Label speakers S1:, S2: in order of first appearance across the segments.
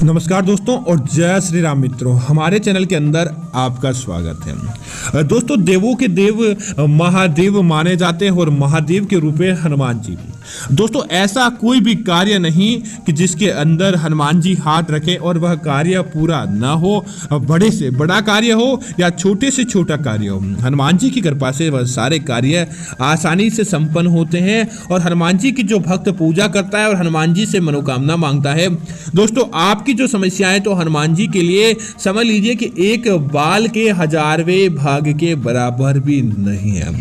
S1: नमस्कार दोस्तों और जय श्री राम मित्रों, हमारे चैनल के अंदर आपका स्वागत है। दोस्तों, देवों के देव महादेव माने जाते हैं और महादेव के रूप में हनुमान जी भी। दोस्तों, ऐसा कोई भी कार्य नहीं कि जिसके अंदर हनुमान जी हाथ रखें और वह कार्य पूरा ना हो। बड़े से बड़ा कार्य हो या छोटे से छोटा कार्य हो, हनुमान जी की कृपा से वह सारे कार्य आसानी से संपन्न होते हैं। और हनुमान जी की जो भक्त पूजा करता है और हनुमान जी से मनोकामना मांगता है, दोस्तों आपकी जो समस्याएं तो हनुमान जी के लिए समझ लीजिए कि एक बाल के 1000वें भाग के बराबर भी नहीं है।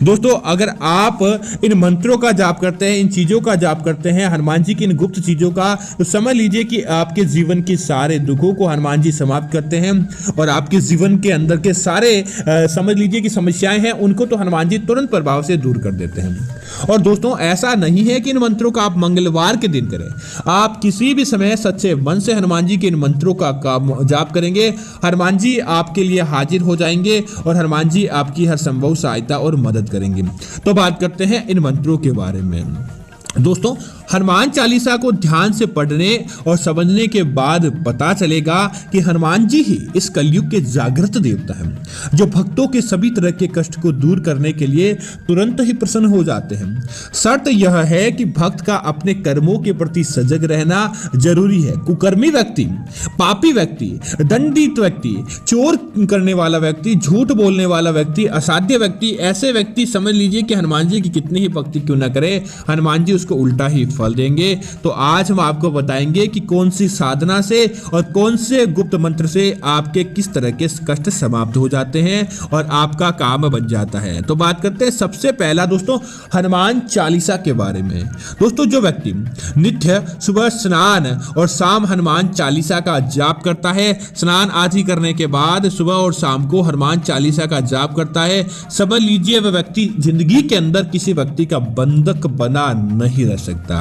S1: दोस्तों, अगर आप इन मंत्रों का जाप करते हैं, इन चीजों का जाप करते हैं, हनुमान जी की इन गुप्त चीजों का, तो समझ लीजिए कि आपके जीवन के सारे दुखों को हनुमान जी समाप्त करते हैं और आपके जीवन के अंदर के सारे समझ लीजिए कि समस्याएं हैं उनको तो हनुमान जी तुरंत प्रभाव से दूर कर देते हैं। और दोस्तों, ऐसा नहीं है कि इन मंत्रों का आप मंगलवार के दिन करें, आप किसी भी समय सच्चे मन से हनुमान जी के इन मंत्रों का जाप करेंगे, हनुमान जी आपके लिए हाजिर हो जाएंगे और हनुमान जी आपकी हर संभव सहायता और मदद करेंगे। तो बात करते हैं इन मंत्रों के बारे में। दोस्तों, हनुमान चालीसा को ध्यान से पढ़ने और समझने के बाद पता चलेगा कि हनुमान जी ही इस कलयुग के जागृत देवता हैं, जो भक्तों के सभी तरह के कष्ट को दूर करने के लिए तुरंत ही प्रसन्न हो जाते हैं। शर्त यह है कि भक्त का अपने कर्मों के प्रति सजग रहना जरूरी है। कुकर्मी व्यक्ति, पापी व्यक्ति, दंडित व्यक्ति, चोर करने वाला व्यक्ति, झूठ बोलने वाला व्यक्ति, असाध्य व्यक्ति, ऐसे व्यक्ति समझ लीजिए कि हनुमान जी की कितनी ही भक्ति क्यों न करे, हनुमान जी उसको उल्टा ही फल देंगे। तो आज हम आपको बताएंगे कि कौन सी साधना से और कौन से गुप्त मंत्र से आपके किस तरह के कष्ट समाप्त हो जाते हैं और आपका काम बन जाता है। तो बात करते हैं सबसे पहला दोस्तों हनुमान चालीसा के बारे में। दोस्तों, जो व्यक्ति नित्य सुबह स्नान और शाम हनुमान चालीसा का जाप करता है, स्नान आदि करने के बाद सुबह और शाम को हनुमान चालीसा का जाप करता है, समझ लीजिए वह व्यक्ति जिंदगी के अंदर किसी व्यक्ति का बंधक बना नहीं रह सकता,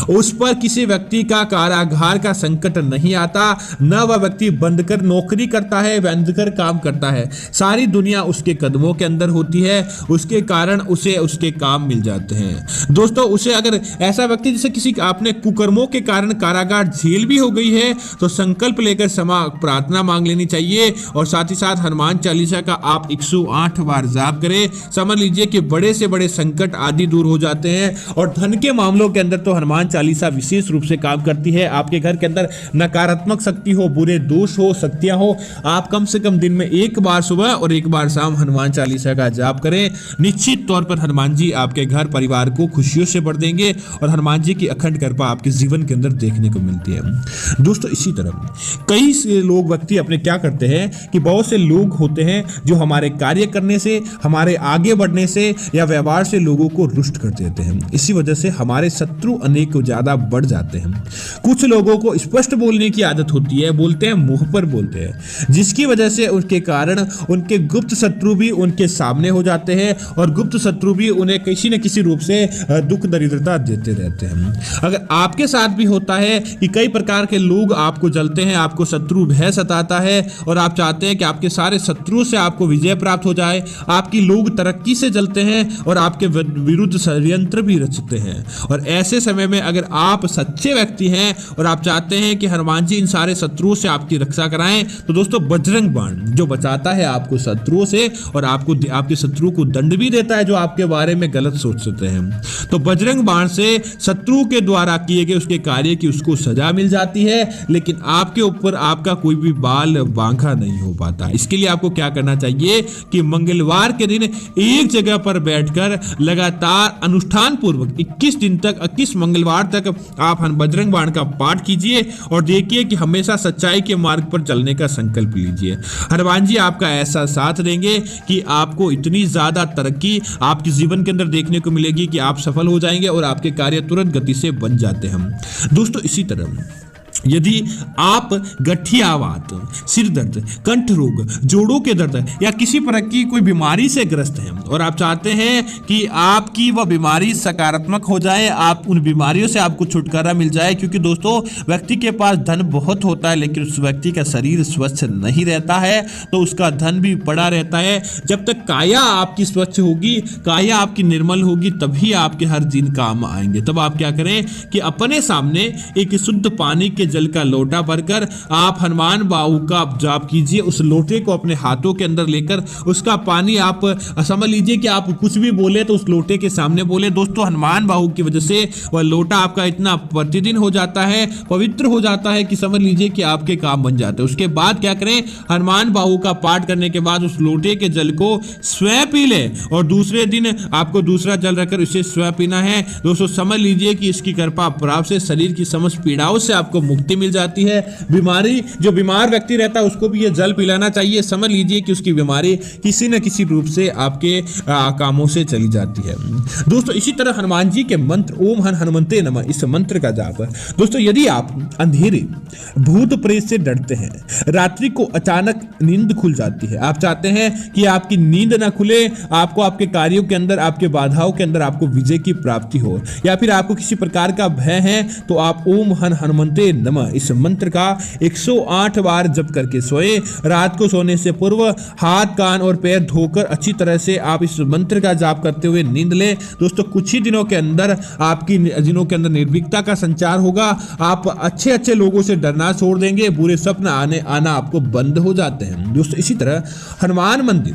S1: उस पर किसी व्यक्ति का कारागार का संकट नहीं आता, न वह व्यक्ति बंद कर नौकरी करता है, बंद कर काम करता है, सारी दुनिया उसके कदमों के अंदर होती है, उसके कारण उसे उसके काम मिल जाते हैं। दोस्तों, उसे अगर ऐसा व्यक्ति जैसे किसी आपने कुकर्मों के कारण कारागार जेल भी हो गई है तो संकल्प लेकर प्रार्थना मांग लेनी चाहिए और साथ ही साथ हनुमान चालीसा का आप 108 बार जाप करें, समझ लीजिए कि बड़े से बड़े संकट आदि दूर हो जाते हैं। और धन के मामलों के अंदर तो हनुमान चालीसा विशेष रूप से काम करती है। आपके घर के अंदर नकारात्मक शक्ति हो, बुरे दोष हो, शक्तियां हो, आप कम से कम दिन में एक बार सुबह और एक बार शाम हनुमान चालीसा का जाप करें, निश्चित तौर पर हनुमान जी आपके घर परिवार को खुशियों से भर देंगे और हनुमान जी की अखंड कृपा आपके जीवन के अंदर देखने को मिलती है। दोस्तों, इसी तरह कई लोग व्यक्ति अपने क्या करते हैं कि बहुत से लोग होते हैं जो हमारे कार्य करने से, हमारे आगे बढ़ने से या व्यवहार से लोगों को रुष्ट कर देते हैं। इसी वजह से हमारे शत्रु अनेक ज्यादा बढ़ जाते हैं। कुछ लोगों को स्पष्ट बोलने की आदत होती है, बोलते हैं मुंह पर बोलते हैं, जिसकी वजह से उनके कारण उनके गुप्त शत्रु भी उनके सामने हो जाते हैं और गुप्त शत्रु भी उन्हें किसी न किसी रूप से दुख दरिद्रता देते रहते हैं। अगर आपके साथ भी होता है कि कई प्रकार के लोग आपको जलते हैं, आपको शत्रु भय सताता है और आप चाहते हैं कि आपके सारे शत्रुओं से आपको विजय प्राप्त हो जाए, आपकी लोग तरक्की से जलते हैं और आपके विरुद्ध षड्यंत्र भी रचते हैं, और ऐसे समय में अगर आप सच्चे व्यक्ति हैं और आप चाहते हैं कि हनुमान जी इन सारे शत्रुओं से आपकी रक्षा कराएं, तो दोस्तों बजरंग बाण जो बचाता है आपको शत्रुओं से और आपको आपके शत्रु को दंड भी देता है जो आपके बारे में गलत सोचते हैं। तो बजरंग बाण से शत्रु के द्वारा किए गए उसके कार्य की उसको सजा मिल जाती है, लेकिन आपके ऊपर आपका कोई भी बाल बांका नहीं हो पाता। इसके लिए आपको क्या करना चाहिए कि मंगलवार के दिन एक जगह पर बैठकर लगातार अनुष्ठान पूर्वक 21 दिन तक, 21 मंगलवार तक आप बजरंग बाण का पाठ कीजिए और देखिए कि हमेशा सच्चाई के मार्ग पर चलने का संकल्प लीजिए। हनुमान जी आपका ऐसा साथ देंगे कि आपको इतनी ज्यादा तरक्की आपके जीवन के अंदर देखने को मिलेगी कि आप सफल हो जाएंगे और आपके कार्य तुरंत गति से बन जाते हैं। दोस्तों, इसी तरह यदि आप गठियावात, सिर दर्द, कंठ रोग, जोड़ों के दर्द या किसी तरह की कोई बीमारी से ग्रस्त हैं और आप चाहते हैं कि आपकी वह बीमारी सकारात्मक हो जाए, आप उन बीमारियों से आपको छुटकारा मिल जाए, क्योंकि दोस्तों व्यक्ति के पास धन बहुत होता है लेकिन उस व्यक्ति का शरीर स्वस्थ नहीं रहता है तो उसका धन भी पड़ा रहता है। जब तक काया आपकी स्वच्छ होगी, काया आपकी निर्मल होगी, तभी आपके हर दिन काम आएंगे। तब आप क्या करें कि अपने सामने एक शुद्ध पानी के के जल का लोटा भरकर आप हनुमान बाहु का जाप कीजिए। उस लोटे को अपने हाथों के अंदर लेकर उसका पानी आप समझ लीजिए कि आप कुछ भी बोले तो उस लोटे के सामने बोले। दोस्तों हनुमान बाहु की वजह से वह लोटा आपका इतना प्रतिदिन हो जाता है, पवित्र हो जाता है कि समझ लीजिए कि आपके काम बन जाते हैं। उसके बाद क्या करें, हनुमान बाहु का पाठ करने के बाद उस लोटे के जल को स्वयं पी ले और दूसरे दिन आपको दूसरा जल रखकर उसे स्वयं पीना है। दोस्तों समझ लीजिए कि इसकी कृपा प्राप्त से शरीर की समस्त पीड़ाओं से आपको मुक्ति मिल जाती है। बीमारी, जो बीमार व्यक्ति रहता है उसको भी ये जल पिलाना चाहिए। समझ लीजिए कि उसकी बीमारी किसी न किसी रूप से आपके कामों से चली जाती है। दोस्तों इसी तरह हनुमान जी के मंत्र ओम हन हनुमंते नमः, इस मंत्र का जाप। दोस्तों यदि आप अंधेरे, भूत प्रेत से डरते हैं, रात्रि को अचानक नींद खुल जाती है, आप चाहते हैं कि आपकी नींद ना खुले, आपको आपके कार्यों के अंदर, आपके बाधाओं के अंदर आपको विजय की प्राप्ति हो, या फिर आपको किसी प्रकार का भय है, तो आप ओम हन हनुमंते नमः इस मंत्र का 108 बार जप करके सोए। रात को सोने से पूर्व हाथ, कान और पैर धोकर अच्छी तरह से आप इस मंत्र का जाप करते हुए नींद ले। दोस्तों कुछ ही दिनों के अंदर आपकी दिनों के अंदर निर्भीकता का संचार होगा। आप अच्छे अच्छे लोगों से डरना छोड़ देंगे, बुरे सपने आना आपको बंद हो जाते हैं। दोस्तों इसी तरह हनुमान मंदिर,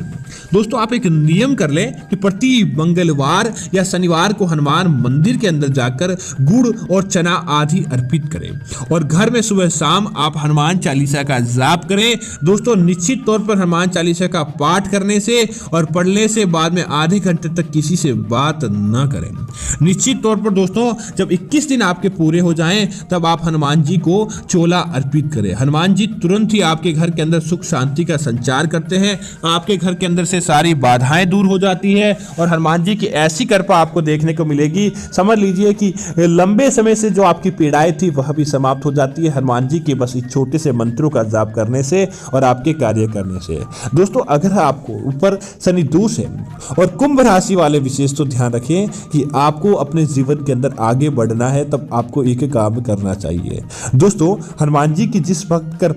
S1: दोस्तों आप एक नियम कर लें कि प्रति मंगलवार या शनिवार को हनुमान मंदिर के अंदर जाकर गुड़ और चना आदि अर्पित करें और घर में सुबह शाम आप हनुमान चालीसा का जाप करें। दोस्तों निश्चित तौर पर हनुमान चालीसा का पाठ करने से और पढ़ने से बाद में आधे घंटे तक किसी से बात ना करें। निश्चित तौर पर दोस्तों जब 21 दिन आपके पूरे हो जाएं तब आप हनुमान जी को चोला अर्पित करें। हनुमान जी तुरंत ही आपके घर के अंदर सुख शांति का संचार करते हैं, आपके घर के अंदर से सारी बाधाएं दूर हो जाती है और हनुमान जी की ऐसी कृपा आपको देखने को मिलेगी, समझ लीजिए कि लंबे समय से जो आपकी पीड़ाएं थी वह भी समाप्त हो जाती है हनुमान जी के बस इस छोटे से मंत्रों का जाप करने से और आपके कार्य करने से। दोस्तों अगर आपको ऊपर शनि दोष है और कुंभ राशि वाले विशेष तो ध्यान रखें कि आपको अपने जीवन के अंदर आगे बढ़ना है, तब आपको एक काम करना चाहिए। दोस्तों हनुमान जी की जिस भक्त कर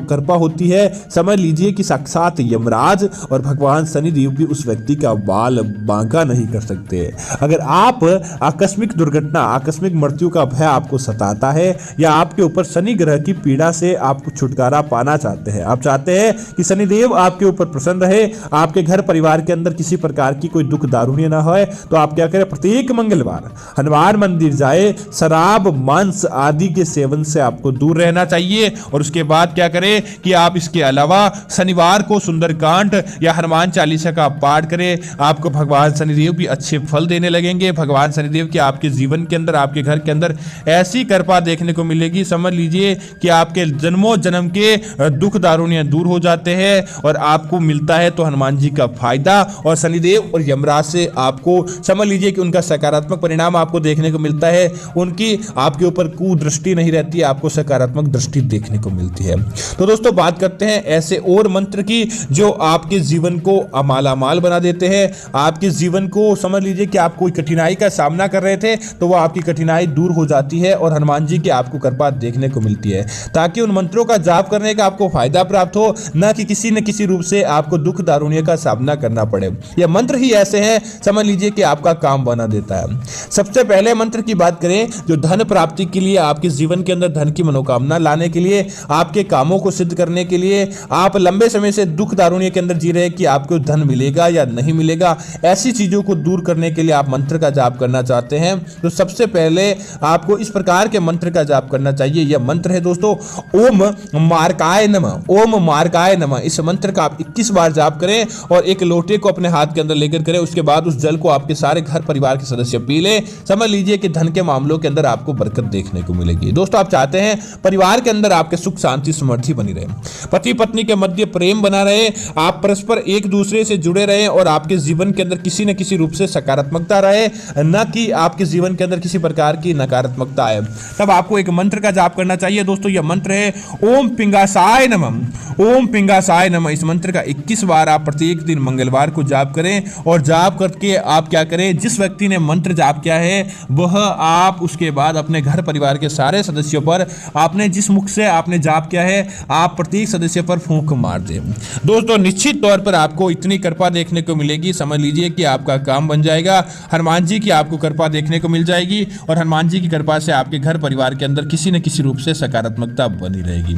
S1: कृपा होती है, समझ लीजिए कि साक्षात यमराज और भगवान शनिदेव भी उस व्यक्ति का बाल बांका नहीं कर सकते। अगर आप आकस्मिक दुर्घटना, आकस्मिक मृत्यु का भय आपको सताता है या आपके ऊपर शनि ग्रह की पीड़ा से आपको छुटकारा पाना चाहते हैं, आप चाहते हैं कि शनिदेव आपके ऊपर प्रसन्न रहे, आपके घर परिवार के अंदर किसी प्रकार की कोई दुख दारुण्य ना हो, तो आप क्या करें, प्रत्येक मंगलवार हनुमान मंदिर जाए, शराब मांस आदि के सेवन से आपको दूर रहना चाहिए। और उसके बाद क्या करें कि आप इसके अलावा शनिवार को सुंदरकांड या हनुमान चालीसा का पाठ करें। आपको भगवान शनिदेव भी अच्छे फल देने लगेंगे। भगवान शनिदेव की आपके जीवन के अंदर, आपके घर के अंदर ऐसी कृपा देखने को मिलेगी, समझ लीजिए कि आपके जन्मों जन्म के दुख दारुण्य दूर हो जाते हैं और आपको मिलता है तो हनुमान जी का फायदा, और शनिदेव और यमराज से आपको समझ लीजिए कि उनका सकारात्मक परिणाम आपको देखने को मिलता है। उनकी आपके ऊपर कुदृष्टि नहीं रहती, आपको सकारात्मक दृष्टि देखने को मिलती है। तो दोस्तों बात करते हैं ऐसे और मंत्र की जो आपके जीवन को मालामाल बना देते हैं। आपके जीवन को समझ लीजिए कि आप कोई कठिनाई का सामना कर रहे थे तो वह आपकी कठिनाई दूर हो जाती है और हनुमान जी की आपको कृपा देखने को मिलती है, ताकि उन मंत्रों का जाप करने का आपको फायदा प्राप्त हो, न कि किसी न किसी रूप से आपको दुख दारुण्य का सामना करना पड़े। यह मंत्र ही ऐसे हैं, समझ लीजिए कि आपका काम बना देता है। सबसे पहले मंत्र की बात करें जो धन प्राप्ति के लिए, आपके जीवन के अंदर धन की मनोकामना लाने के लिए, आपके कामों को सिद्ध करने के लिए, आप लंबे समय से दुख दारुण्य के अंदर जी रहे कि आपको धन मिलेगा या नहीं मिलेगा, ऐसी चीजों को दूर करने के लिए आप मंत्र का जाप करना चाहते हैं तो सबसे पहले आपको इस प्रकार के मंत्र का जाप करना चाहिए। यह मंत्र है दोस्तों ओम मार्काय नमः, ओम मार्काय नमः। इस मंत्र का आप 21 बार जाप करें और एक लोटे को अपने हाथ के अंदर लेकर करें। उसके बाद उस जल को आपके सारे घर परिवार के सदस्य पी ले। समझ लीजिए कि धन के मामलों के अंदर आपको बरकत देखने को मिलेगी। दोस्तों आप चाहते हैं परिवार के अंदर आपके सुख शांति समृद्धि बनी रहे, पति पत्नी के मध्य प्रेम बना रहे, आप परस्पर एक दूसरे से जुड़े रहे और आपके जीवन के अंदर किसी न किसी रूप से सकारात्मकता रहे, न कि आपके जीवन के अंदर किसी प्रकार की नकारात्मकता आए, तब आपको एक मंत्र का जाप करना चाहिए। दोस्तों यह मंत्र है ओम पिंगासाय नमः, ओम पिंगासाय नमः। इस मंत्र का 21 बार आप प्रत्येक दिन मंगलवार को जाप करें और जाप करके आप क्या करें, जिस व्यक्ति ने मंत्र जाप किया है वह आप उसके बाद अपने घर परिवार के सारे सदस्यों पर, आपने जिस मुख से आपने जाप किया है, आप प्रत्येक सदस्य पर फूंक मार दें। दोस्तों निश्चित तौर पर आपको इतनी कृपा देखने को मिलेगी, समझ लीजिए कि आपका काम बन जाएगा। हनुमान जी की आपको कृपा देखने को मिल जाएगी और हनुमान जी की कृपा से आपके घर परिवार के अंदर किसी न किसी रूप से सकारात्मकता बनी रहेगी।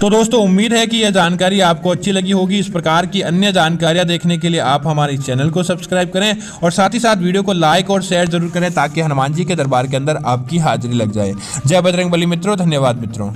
S1: तो दोस्तों उम्मीद है कि यह जानकारी आपको अच्छी लगी होगी। इस प्रकार की अन्य जानकारियां देखने के लिए आप हमारे इस चैनल को सब्सक्राइब करें और साथ ही साथ वीडियो को लाइक और शेयर जरूर करें ताकि हनुमान जी के दरबार के अंदर आपकी हाजिरी लग जाए। जय बजरंगबली मित्रों, धन्यवाद मित्रों।